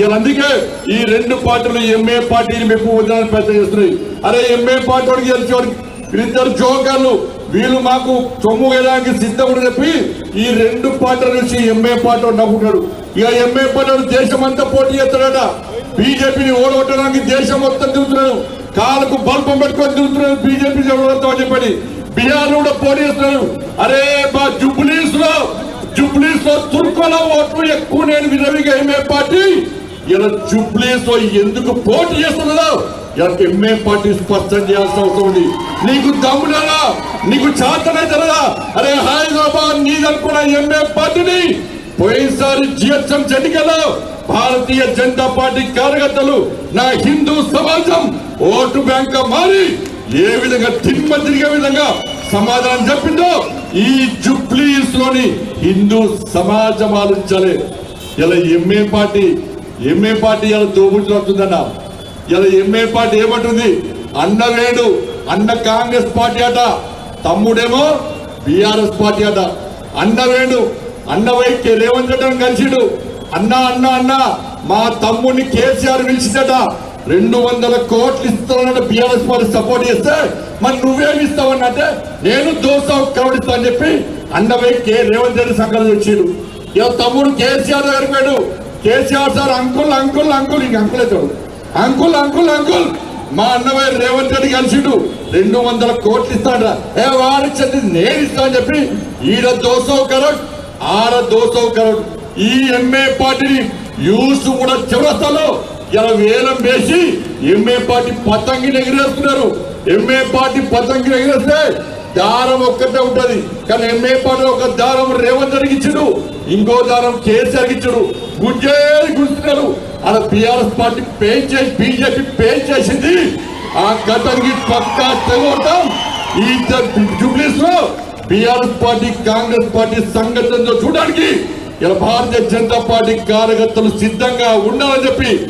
ఇలా అందుకే ఈ రెండు పార్టీలు ఎంఏ పార్టీని మీకు వదలని ప్రయత్నం చేస్తున్నాయి. అరే ఎంఏ పార్టీ వాడికి గెలిచేవాడికి వీళ్ళిద్దరు జోకర్లు, వీళ్ళు మాకు సొమ్ము వేయడానికి సిద్ధం చెప్పి ఈ రెండు పార్టీల నుంచి ఎంఏ పార్టీ నవ్వుకుంటాడు. ఇక ఎంఏ పార్టీ దేశమంతా పోటీ చేస్తాడట. బీజేపీని ఓడగొట్టడానికి దేశం మొత్తం తిరుగుతున్నాడు, కాళ్ళకు బల్పం పెట్టుకొని తిరుగుతున్నాడు బీజేపీ అని చెప్పని. బీహార్ లో కూడా పోటీ చేస్తున్నాడు. అరే మా జుబ్లీస్ లో తుర్కోల ఓట్లు ఎక్కువ నేను విధవిగా ఎంఏ పార్టీ ఇలా జుబ్లీస్ లో ఎందుకు పోటీ చేస్తున్నదో ఇలా ఎంఏ పార్టీ స్పష్టం చేయాల్సిన అవసరం ఉంది. నీకు దమ్మునరా, నీకు చేతనైతేనరా? అరే హైదరాబాద్ నీదనుకున్న ఎంఏ పార్టీని పోయినసారి జిహెచ్ఎం ఎన్నికల్లో భారతీయ జనతా పార్టీ కార్యకర్తలు నా హిందూ సమాజం ఓటు బ్యాంక్ మారి ఏ విధంగా తిరిగే విధంగా సమాధానం చెప్పిందో ఈ జుబ్లీస్ లోని హిందూ సమాజం ఆలోచించాలి. ఇలా ఎంఏ పార్టీ ఇలా దోబుట్లు అవుతుందన్న. ఇలా ఎంఏ పార్టీ ఏమంటుంది? అన్న వేడు, అన్న కాంగ్రెస్ పార్టీ అట, తమ్ముడేమో బీఆర్ఎస్ పార్టీ అట. అన్న వేడు, అన్న వైపు రేవంత్ రెడ్డి కలిసిడు. అన్న మా తమ్ముడిని కేసీఆర్ పిలిచిందట. 200 కోట్లు ఇస్తానన్న బీఆర్ఎస్ పార్టీ సపోర్ట్ చేస్తే మరి నువ్వేమి ఇస్తావన్నంటే నేను 200 కరోడ్ ఇస్తా అని చెప్పి అన్న వైపు రేవంత్ రెడ్డి సంకల్పం వచ్చాడు. ఇక తమ్ముడు కేసీఆర్ దగ్గరికి పోయాడు. కేసీఆర్ సార్ అంకుల్ ఇంక అంకుల్ అవుతాడు. అంకుల్ మా అన్నవై రేవంత్ రెడ్డి కలిసిడు. 200 కోట్లు ఇస్తాడ. వాడిచ్చింది నేను ఇస్తా అని చెప్పి ఈడ 200 కరోడ్, ఆడ 200 కరోడ్. ఈ ఎంఏ పార్టీని యూస్ కూడా చౌరస్తాలో ఇలా వేలం వేసి ఎంఏ పార్టీ పతంగిని ఎగిరేస్తున్నారు. ఎంఏ పార్టీ పతంగిని ఎగిరేస్తే దారం ఒక్కటే ఉంటది, కానీ ఎంఏ పార్టీ ఒక దారం రేవంత్ రెడ్డికి ఇచ్చాడు, ఇంకో దారం కేసీఆర్కి ఇచ్చాడు. గుర్తున్నారు. అలా బీఆర్ఎస్ పార్టీ బీజేపీ పే చేసింది. ఆ గతంకి పక్కా తెగొడతాం. ఈ జుబ్లీస్ లో బీఆర్ఎస్ పార్టీ కాంగ్రెస్ పార్టీ సంఘటనతో చూడడానికి ఇలా భారతీయ జనతా పార్టీ కార్యకర్తలు సిద్ధంగా ఉండాలని చెప్పి